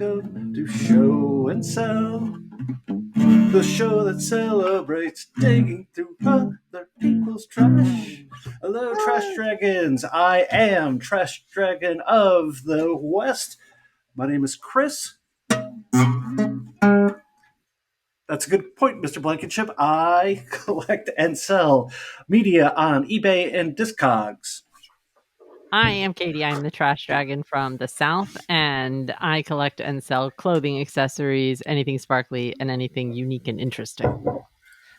welcome to Show and Sell, the show that celebrates digging through other people's trash. Hello, Trash Dragons. I am Trash Dragon of the West. My name is Chris. That's a good point, Mr. Blankenship. I collect and sell media on eBay and Discogs. I am Katie. I'm the Trash Dragon from the South, and I collect and sell clothing, accessories, anything sparkly, and anything unique and interesting.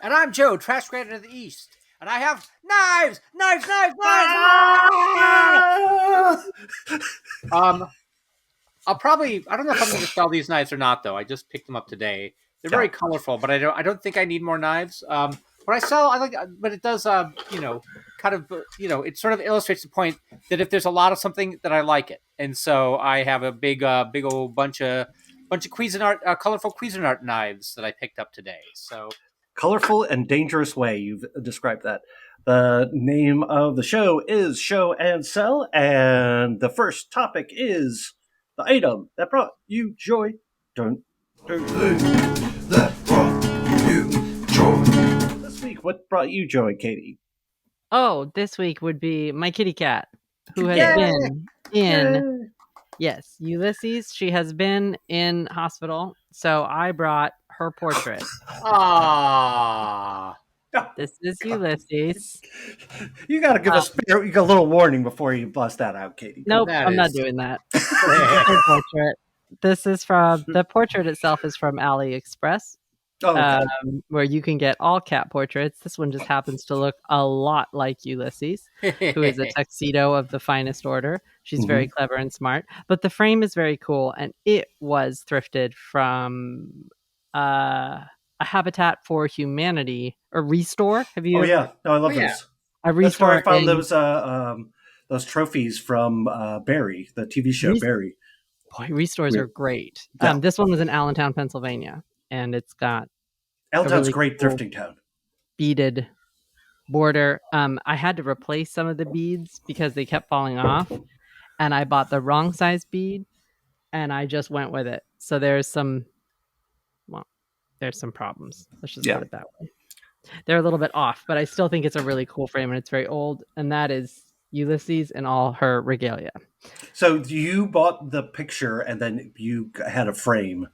And I'm Joe, Trash Dragon of the East, and I have knives! I don't know if I'm going to sell these knives or not, though. I just picked them up today. They're very colorful, but I don't think I need more knives. What I sell, I like, but it does, it sort of illustrates the point that if there's a lot of something, that I like it, and so I have a big old bunch of Cuisinart, colorful Cuisinart knives that I picked up today. So colorful and dangerous way you've described that. The name of the show is Show and Sell, and the first topic is the item that brought you joy. That brought you joy. This week, what brought you joy, Katie? Oh, this week would be my kitty cat, who has been in... Yes, Ulysses. She has been in hospital, so I brought her portrait. Ah, this is Ulysses. You got to give us a little warning before you bust that out, Katie. Nope, I'm not doing that. Her portrait. This is from the portrait itself is from AliExpress, where you can get all cat portraits. This one just happens to look a lot like Ulysses, who is a tuxedo of the finest order. She's very clever and smart, but the frame is very cool, and it was thrifted from a Habitat for Humanity or Restore. Have you? Oh yeah, no, I love those. That's where I found those trophies from Barry, the TV show Barry. Boy, Restores are great. Yeah. This one was in Allentown, Pennsylvania, and it's got Allentown's a great thrifting town. Beaded border. I had to replace some of the beads because they kept falling off, and I bought the wrong size bead, and I just went with it. So there's some problems. Let's just put it that way. They're a little bit off, but I still think it's a really cool frame, and it's very old, and that is Ulysses and all her regalia. So you bought the picture and then you had a frame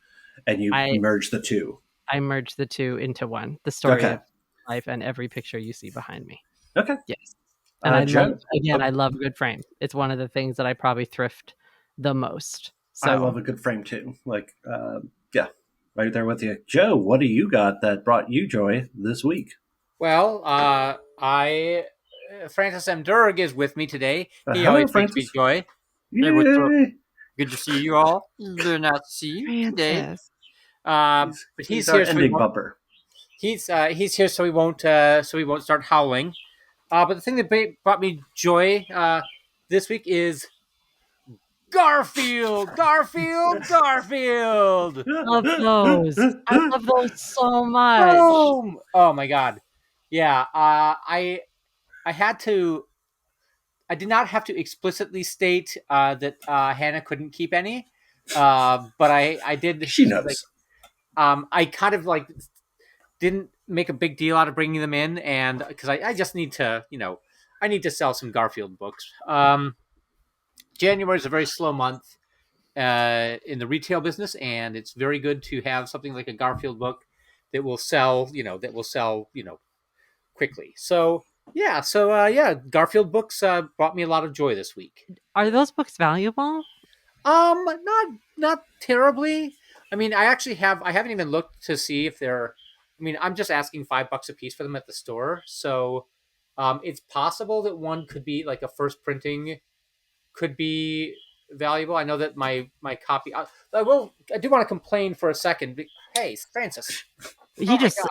and you merged the two. I merged the two into one. The story of life and every picture you see behind me. Okay. Yes. And I love a good frame. It's one of the things that I probably thrift the most. So I love a good frame too. Like, right there with you. Joe, what do you got that brought you joy this week? Well, Francis M. Durg is with me today. He always brings me joy. Good to see you all. Good not to see you today. But he's here. Ending bumper. He's here so we won't start howling. But the thing that brought me joy this week is Garfield. Love those. I love those so much. Oh my god. Yeah. I did not have to explicitly state that Hannah couldn't keep any, but I did. She knows. I kind of didn't make a big deal out of bringing them in, and because I just need to, I need to sell some Garfield books. January is a very slow month in the retail business, and it's very good to have something like a Garfield book that will sell, quickly. So Garfield books brought me a lot of joy this week. Are those books valuable? Not terribly. I mean, I haven't even looked to see if they're, I'm just asking $5 a piece for them at the store. So it's possible that one could be like a first printing could be valuable. I know that my copy, I do want to complain for a second. Hey, Francis.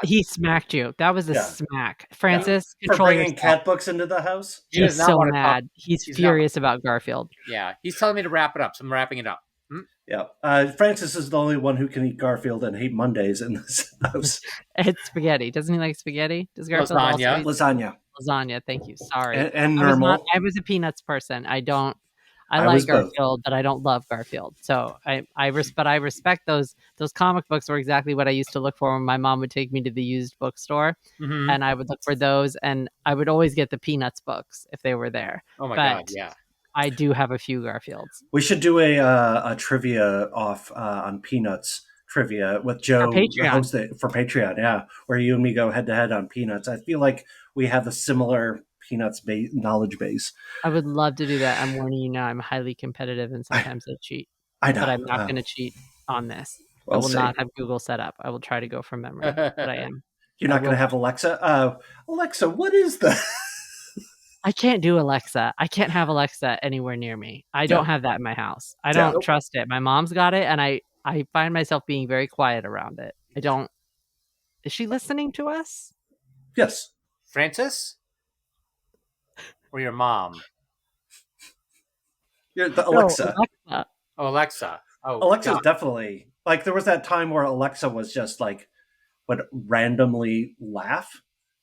He smacked you. That was a smack. Francis, for bringing cat books into the house. He's so mad. He's furious about Garfield. Yeah, he's telling me to wrap it up, so I'm wrapping it up. Yeah, Francis is the only one who can eat Garfield and hate Mondays in this house. It's spaghetti. Doesn't he like spaghetti? Does Garfield lasagna? Lasagna. Thank you. Sorry. And normal. I was a peanuts person. I don't I I like was both. Garfield, but I don't love Garfield. So I respect those comic books were exactly what I used to look for when my mom would take me to the used bookstore, Mm-hmm. and I would look for those, and I would always get the Peanuts books if they were there. Oh my But god, yeah. I do have a few Garfields. We should do a trivia off on Peanuts trivia with For Joe, the Patreon. host for Patreon. Yeah, where you and me go head to head on Peanuts. I feel like we have a similar Peanuts knowledge base. I would love to do that. I'm warning you now. I'm highly competitive, and I, sometimes I cheat. I But know. I'm not going to cheat on this. I We'll will see. not have Google set up. I will try to go from memory, but I am. You're not going to have Alexa. Alexa, what is the? I can't do Alexa. I can't have Alexa anywhere near me. I don't have that in my house. I Yeah. don't trust it. My mom's got it, and I find myself being very quiet around it. I don't. Is she listening to us? Yes. Francis? Or your mom? You're the Alexa. No, Alexa. Oh, Alexa. Oh, Alexa's God. definitely like there was that time where Alexa was just like would randomly laugh.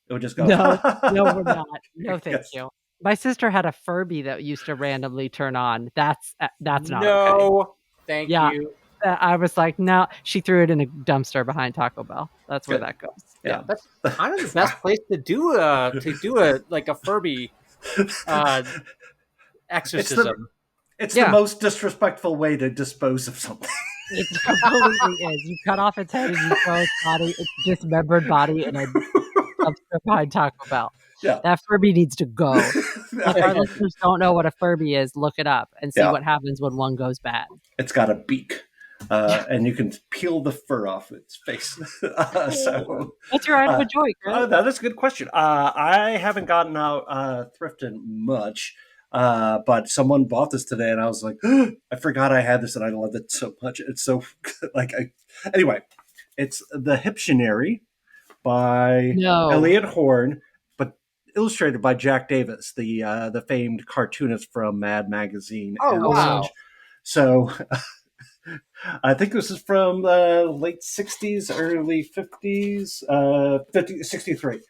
It would just go. No, we're not. No, thank Yes. you. My sister had a Furby that used to randomly turn on. That's not okay. No, thank you. I was like, no. She threw it in a dumpster behind Taco Bell. That's where that goes. Yeah. That's kind of the best place to do a Furby exorcism. It's the most disrespectful way to dispose of something. It completely is. You cut off its head and you throw its body, its dismembered body, in a dumpster behind Taco Bell. Yeah. That Furby needs to go. If our listeners don't know what a Furby is, look it up and see what happens when one goes bad. It's got a beak, and you can peel the fur off its face. So, what's your item of joy, Chris? That is a good question. I haven't gotten out thrifting much. But someone bought this today, and I was like, I forgot I had this, and I loved it so much. It's so anyway. It's The Hiptionary by Elliot Horn, but illustrated by Jack Davis, the famed cartoonist from Mad Magazine. Oh, wow! So I think this is from the late '60s, early '50s, 63.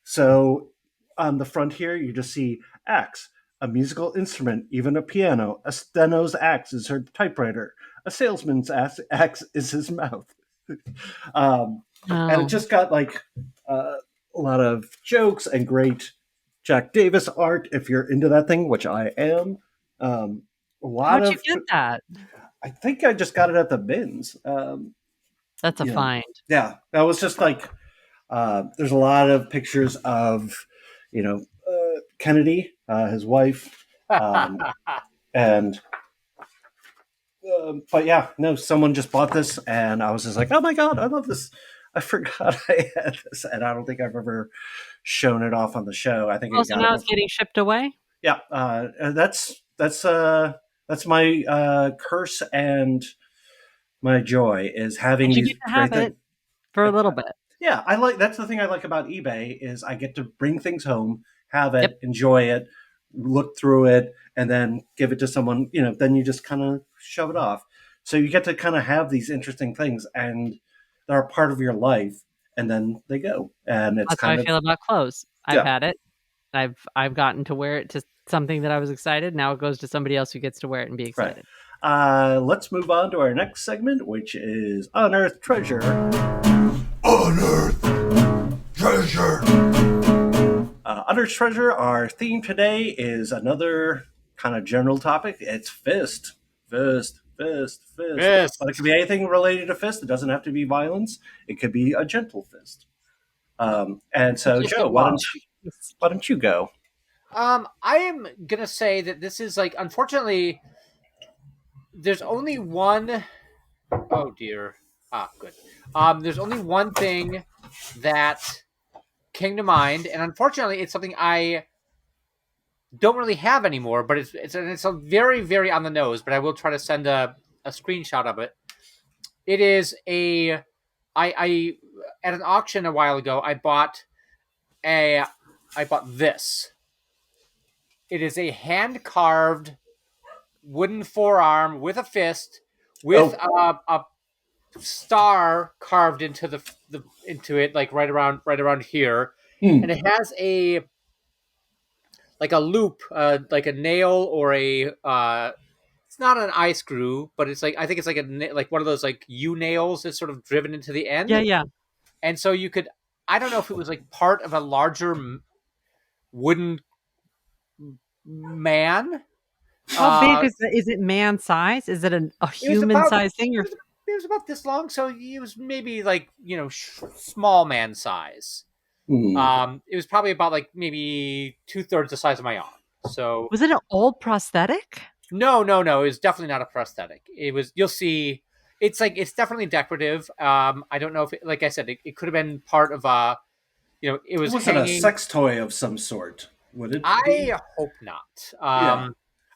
So on the front here, you just see axe, a musical instrument, even a piano. A steno's axe is her typewriter. A salesman's axe is his mouth. And it just got like a lot of jokes and great Jack Davis art if you're into that thing, which I am. How'd you get that? I think I just got it at the bins. That's a find. Yeah, that was just like there's a lot of pictures of Kennedy, his wife, and but yeah, no, someone just bought this, and I was just like, oh my god, I love this. I forgot I had this, and I don't think I've ever shown it off on the show. I think so now it's getting shipped away. Yeah, that's my curse and my joy is having these. You get to have it for a little bit. Yeah, that's the thing I like about eBay is I get to bring things home, have it, enjoy it, look through it, and then give it to someone. Then you just kind of shove it off. So you get to kind of have these interesting things, and they're a part of your life, and then they go. And it's that's how I feel about clothes. I've had it. I've gotten to wear it to something that I was excited. Now it goes to somebody else who gets to wear it and be excited. Right. Let's move on to our next segment, which is Unearthed Treasure. Unearthed Treasure. Unearthed Treasure, our theme today is another kind of general topic. It's fist. Fist. But it could be anything related to fist. It doesn't have to be violence. It could be a gentle fist. And so, Joe, why don't you go? I am gonna say that this is like, unfortunately, there's only one. Oh dear. Good. There's only one thing that came to mind, and unfortunately, it's something I don't really have anymore. But it's a very, very on the nose. But I will try to send a screenshot of it. It is I at an auction a while ago. I bought this. It is a hand carved wooden forearm with a fist with a star carved into into it, like right around here, and it has a like a loop, like a nail or a it's not an eye screw, but it's like I think it's like like one of those like U nails that's sort of driven into the Yeah, end, yeah. and so you could. I don't know if it was like part of a larger wooden man. How big is it? Man size? Is it a It was human about size thing? Or it was about this long, so it was maybe like small man size. It was probably about like maybe 2/3 the size of my arm. So was it an old prosthetic? no, it was definitely not a prosthetic. It was. You'll see. It's like it's definitely decorative. I don't know if, like I said, it could have been part of it was wasn't a hanging. sex toy of some sort, would it? I hope not. Yeah.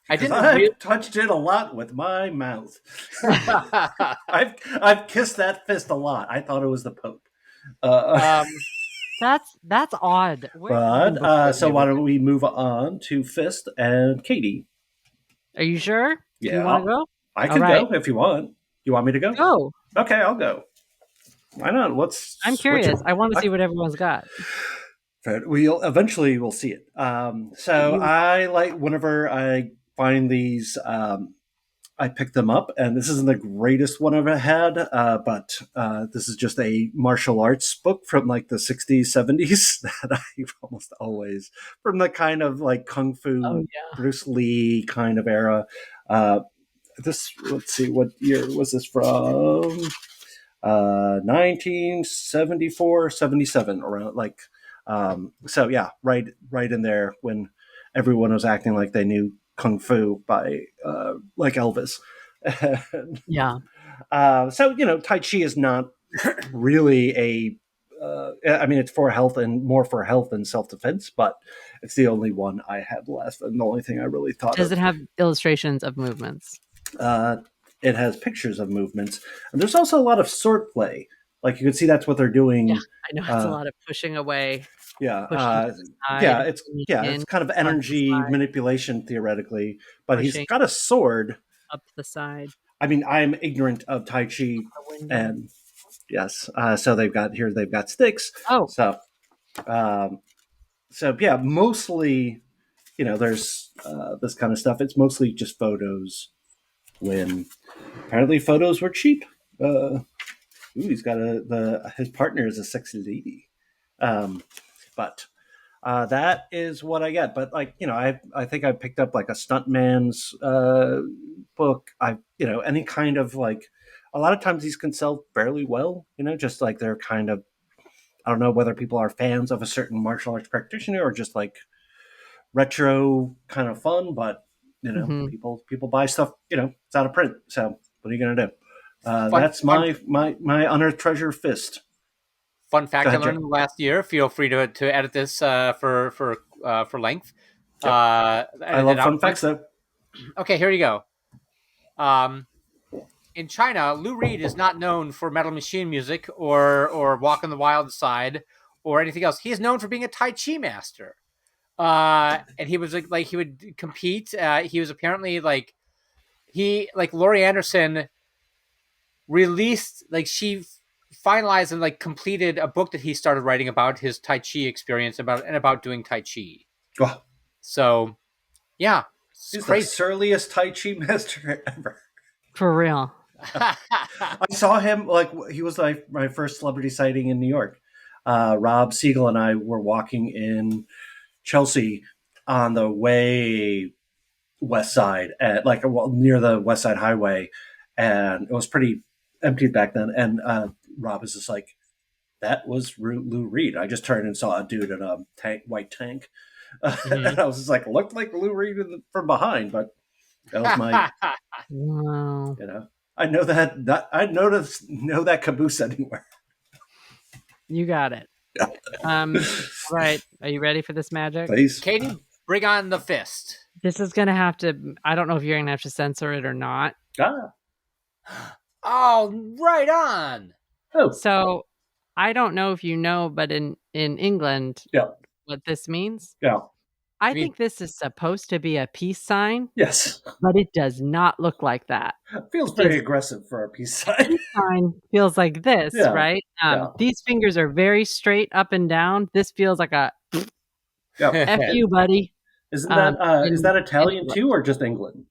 I Because didn't I've really. touched it a lot with my mouth. I've kissed that fist a lot. I thought it was the Pope. That's odd. So why don't we move on to Fist and Katie? Are you sure? Yeah, Do you want to go? I could go if you want. You want me to go? Go. Okay, I'll go. Why not? I'm curious. I want to see what everyone's got. We'll see it. I like whenever I find these. I picked them up, and this isn't the greatest one I've ever had, but this is just a martial arts book from like the 60s, 70s that I almost always, from the kind of like Kung Fu, Bruce Lee kind of era. Let's see, what year was this from? 1974, 77, around like, right in there when everyone was acting like they knew Kung Fu by like Elvis. Yeah. Tai Chi is not really it's for health and more for health and self-defense, but it's the only one I had left and the only thing I really thought Does it have illustrations of movements? It has pictures of movements, and there's also a lot of sword play. Like you can see, that's what they're doing. Yeah, I know it's a lot of pushing away. It's kind of energy manipulation theoretically, but he's got a sword up the side. I mean, I'm ignorant of Tai Chi, and yes, so they've got sticks. Mostly, there's this kind of stuff. It's mostly just photos. When apparently photos were cheap. He's got his partner is a sexy lady. But that is what I get. But I think I picked up like a stuntman's book. Any kind of like, a lot of times these can sell fairly well. Just like they're kind of, I don't know whether people are fans of a certain martial arts practitioner or just like retro kind of fun. But people buy stuff. It's out of print. So what are you gonna do? That's my unearthed treasure Fist. Fun fact I learned last year. Feel free to edit this for length. Yep. I love fun facts though. Okay, here you go. In China, Lou Reed is not known for Metal Machine music or Walk on the Wild Side or anything else. He is known for being a Tai Chi master. And he was like he would compete. He was apparently like Laurie Anderson released, like she finalized and like completed a book that he started writing about his Tai Chi experience about doing Tai Chi. Oh. So, yeah, he's the surliest Tai Chi master ever. For real. I saw him, like, he was my first celebrity sighting in New York. Rob Siegel and I were walking in Chelsea on the way west side, near the West Side Highway, and it was pretty empty back then. And Rob was just like, "That was Lou Reed." I just turned and saw a dude in a white tank, and I was just like, "Looked like Lou Reed from behind," but that was my. Wow. I know that I know that caboose anywhere. You got it. Right. Are you ready for this magic? Please. Katie, bring on the Fist. This is going to have to, I don't know if you're going to have to censor it or not. Oh, right on. Oh. So I don't know if you know, but in England, what this means? Yeah. I think this is supposed to be a peace sign. Yes. But it does not look like that. It feels very aggressive for a peace sign. Peace sign feels like this, right? These fingers are very straight up and down. This feels like a F you, buddy. Isn't that is that Italian England. too, or just England?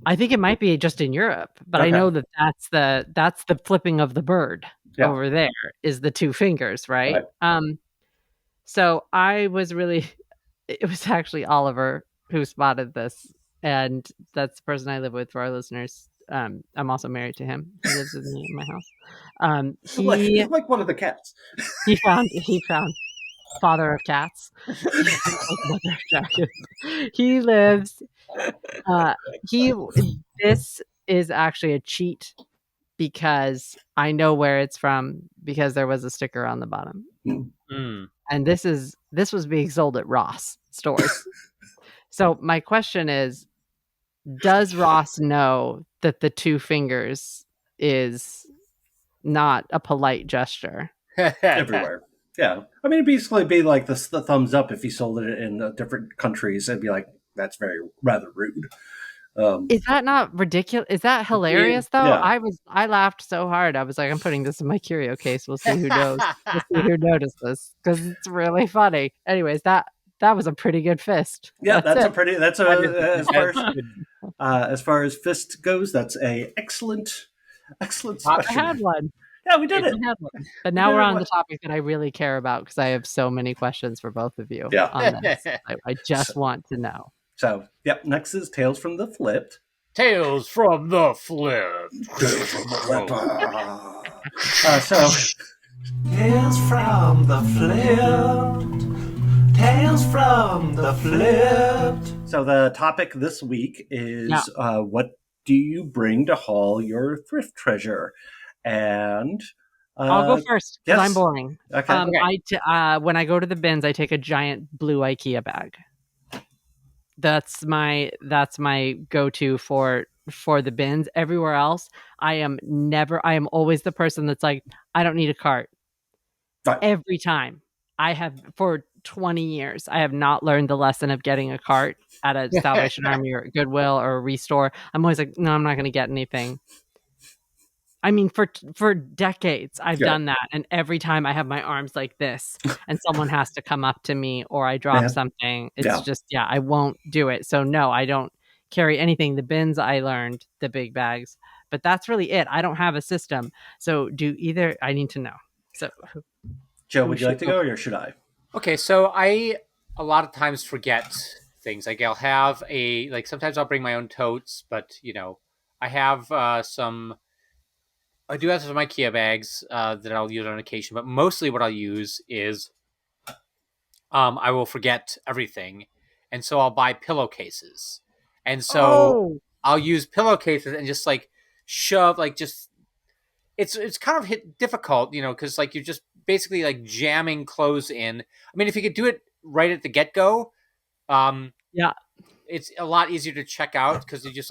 I think it might be just in Europe, but I know that that's the flipping of the bird over there is the two fingers, right? So I was really, it was actually Oliver who spotted this, and that's the person I live with for our listeners. I'm also married to him. He lives with me in my house. He like one of the cats. He found father of cats. He lives. This is actually a cheat because I know where it's from because there was a sticker on the bottom. And this was being sold at Ross stores. So my question is, does Ross know that the two fingers is not a polite gesture? Everywhere. Yeah. I mean, it'd basically be like the thumbs up if he sold it in different countries. It'd be like, that's rather rude. Is that not ridiculous? Is that hilarious though? Yeah. I laughed so hard. I was like, I'm putting this in my curio case. We'll see who knows. We'll see who noticed this because it's really funny. Anyways, that was a pretty good fist. Yeah, as far as fist goes, that's a excellent specimen. I had one. Yeah, we did it. But now we're on the topic that I really care about because I have so many questions for both of you on this. I just want to know. So, next is Tales from the Flypt. Tales from the Flypt. Tales from the Flypt. Tales from the Flypt. Tales from the Flypt. So the topic this week is what do you bring to haul your thrift treasure? And I'll go first because I'm boring. Okay. When I go to the bins, I take a giant blue IKEA bag. That's my go-to for the bins. Everywhere else, I am always the person that's like, I don't need a cart. Right. Every time. I have for 20 years, I have not learned the lesson of getting a cart at a Salvation Army or Goodwill or a Restore. I'm always like, no, I'm not going to get anything. I mean, for decades, I've done that. And every time I have my arms like this and someone has to come up to me or I drop something, it's just, I won't do it. So no, I don't carry anything. The bins I learned, the big bags, but that's really it. I don't have a system. So I need to know. So Joe, would you like to go or should I? Okay, so I a lot of times forget things. Like I'll have sometimes I'll bring my own totes, but I have I do have some IKEA bags that I'll use on occasion, but mostly what I'll use is I will forget everything, and so I'll buy pillowcases, and so I'll use pillowcases and just shove it's kind of difficult, because you're just basically jamming clothes in. I mean, if you could do it right at the get-go, it's a lot easier to check out because you just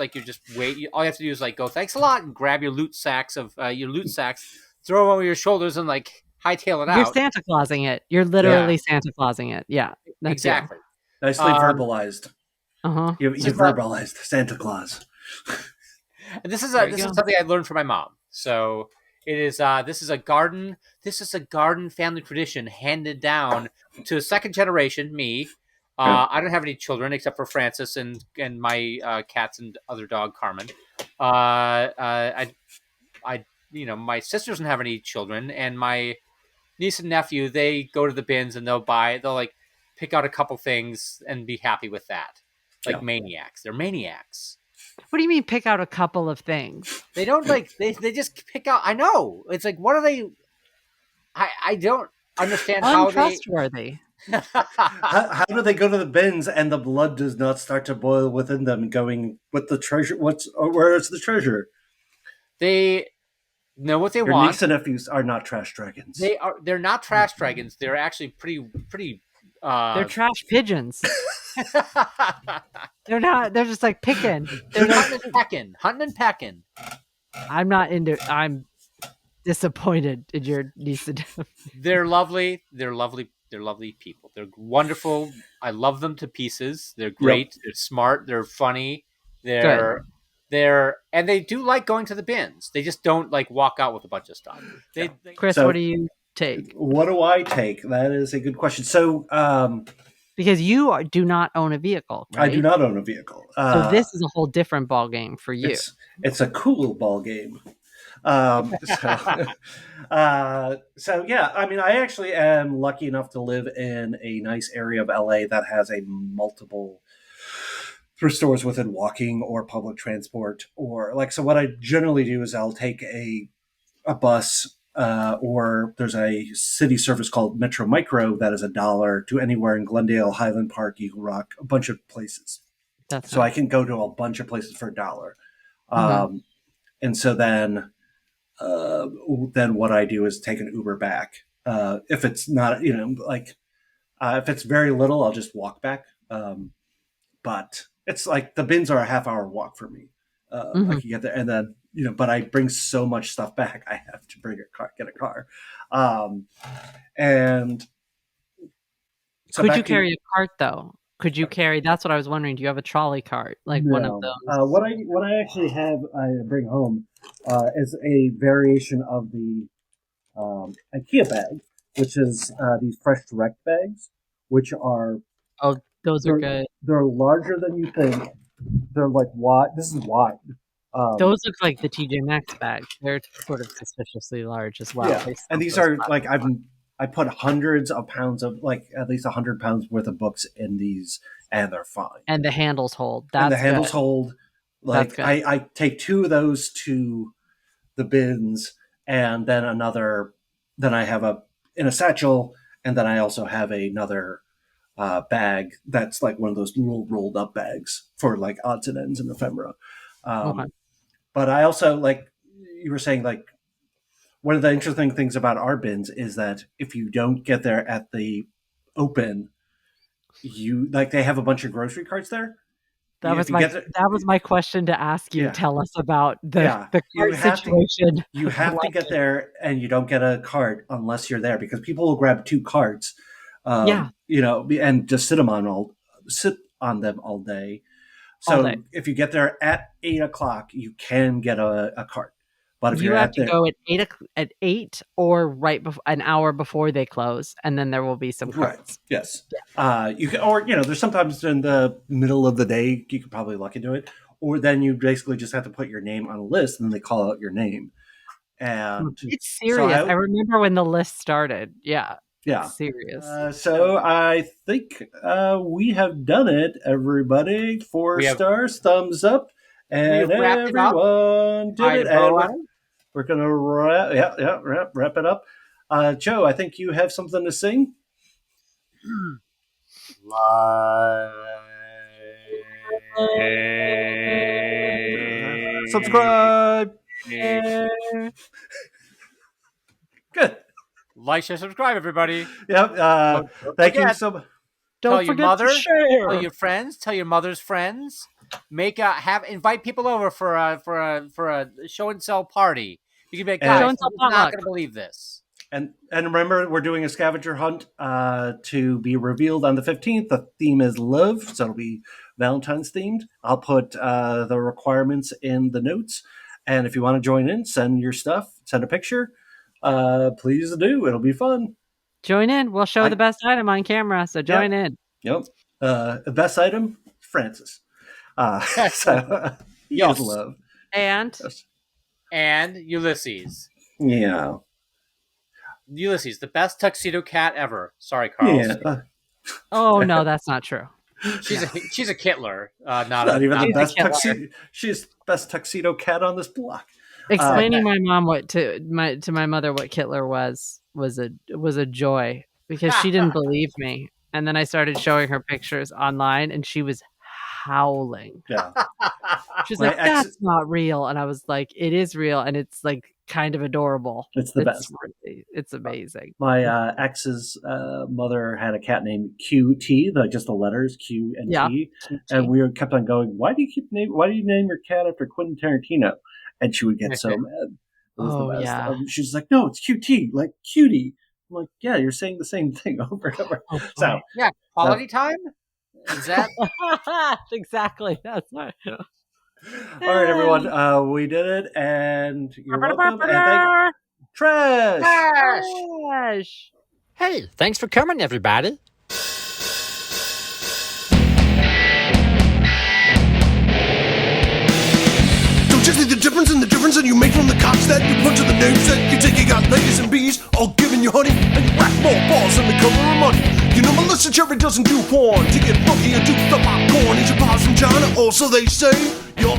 wait. All you have to do is go, thanks a lot, and grab your loot sacks, throw them over your shoulders, and hightail it out. You're Santa Clausing it. You're literally Santa Clausing it. Yeah, exactly. Nicely verbalized. You So verbalized Santa Claus. And this is something I learned from my mom. So it is. This is a garden family tradition handed down to a second generation. Me. I don't have any children except for Francis and my cats and other dog Carmen. My sister doesn't have any children, and my niece and nephew, they go to the bins and they'll pick out a couple things and be happy with that. Maniacs. They're maniacs. What do you mean pick out a couple of things? They don't they just pick out. I know. It's what are they? I don't understand how untrustworthy. How do they go to the bins and the blood does not start to boil within them, going with the treasure? Where is the treasure? They know what they want. Your niece and nephews are not trash dragons. They're not trash dragons. They're actually pretty. They're trash pigeons. They're not. They're just picking. They're hunting and pecking. I'm disappointed in your niece and nephew. They're lovely. They're lovely people. They're wonderful. I love them to pieces. They're great. Yep. They're smart. They're funny. They're and they do like going to the bins. They just don't walk out with a bunch of stuff. Chris, what do you take? What do I take? That is a good question. So Because you do not own a vehicle, right? I do not own a vehicle. So this is a whole different ball game for you. It's a cool ball game. So yeah, I mean, I actually am lucky enough to live in a nice area of LA that has a multiple thrift stores within walking or public transport, or like, so what I generally do is I'll take a bus, or there's a city service called Metro Micro that is $1 to anywhere in Glendale, Highland Park, Eagle Rock, a bunch of places. So I can go to a bunch of places for $1. And so then what I do is take an Uber back. If it's not, if it's very little, I'll just walk back. But it's like the bins are a half-hour walk for me. I can get there, and then but I bring so much stuff back, I have to get a car. And so could you carry a cart though? Could you carry? That's what I was wondering. Do you have a trolley cart, like one of those? What I actually have, I bring home, is a variation of the IKEA bag, which is these fresh direct bags, which are those are good. They're larger than you think. They're like wide. This is wide. Those look like the TJ Maxx bags. They're sort of suspiciously large as well. Yeah, and these are like I put hundreds of pounds of, like, at least 100 pounds worth of books in these, and they're fine. And the handles hold. Hold. Like, I take 2 of those to the bins, and then then I have in a satchel, and then I also have another bag that's like one of those little rolled up bags for like odds and ends and ephemera. But I also, like you were saying, like, one of the interesting things about our bins is that if you don't get there at the open, they have a bunch of grocery carts there. That was my question to ask you. Yeah. Tell us about the cart situation. You have to get there, and you don't get a cart unless you're there, because people will grab 2 carts, and just sit on them all day. So if you get there at 8:00, you can get a cart. But if you have to go at 8 or right before, an hour before they close, and then there will be some carts. Right. Yes. You can, or there's sometimes in the middle of the day you could probably look into it, or then you basically just have to put your name on a list, and then they call out your name. And it's serious. So I remember when the list started. Yeah. Yeah. It's serious. So I think we have done it, everybody. 4 stars, thumbs up, and everyone did it. And we're going to wrap it up. Joe, I think you have something to sing. Subscribe. Good. Like, share, subscribe, everybody. Yep. Thank you so much. Don't forget to share. Tell your friends. Tell your mother's friends. Invite people over for a show and sell party. You can be like, guys, I'm not going to believe this. And remember, we're doing a scavenger hunt to be revealed on the 15th. The theme is love, so it'll be Valentine's themed. I'll put the requirements in the notes, and if you want to join in, send your stuff, send a picture. Please do. It'll be fun. Join in. We'll show the best item on camera, so join in. Yep. The best item, Francis. So yes. Love. And Ulysses. Yeah. Ulysses, the best tuxedo cat ever. Sorry, Carl. Yeah. Oh no, that's not true. She's a Kittler. Not even the best tuxedo. She's best tuxedo cat on this block. Explaining my mom to my mother what Kittler was a joy, because she didn't believe me, and then I started showing her pictures online, and she was howling. Yeah. She's like, that's not real, and I was like, it is real, and it's like kind of adorable. It's the best. It's amazing. My ex's mother had a cat named QT, like just the letters Q and T, and we kept on going, why do you name your cat after Quentin Tarantino? And she would get so mad. It was the best. Yeah. She's like, no, it's QT, like cutie. I'm like, yeah, you're saying the same thing over and over. So yeah, quality time. Is that exactly? That's right. All right, everyone. We did it, and you're welcome. And Trash. Hey, thanks for coming, everybody. the cops that you punch, to the names that you take. You got ladies and bees all giving you honey, and you whack more balls than the color of money. You know Melissa Cherry doesn't do porn. To get funky and do the popcorn, eat your pops from China. Also they say you're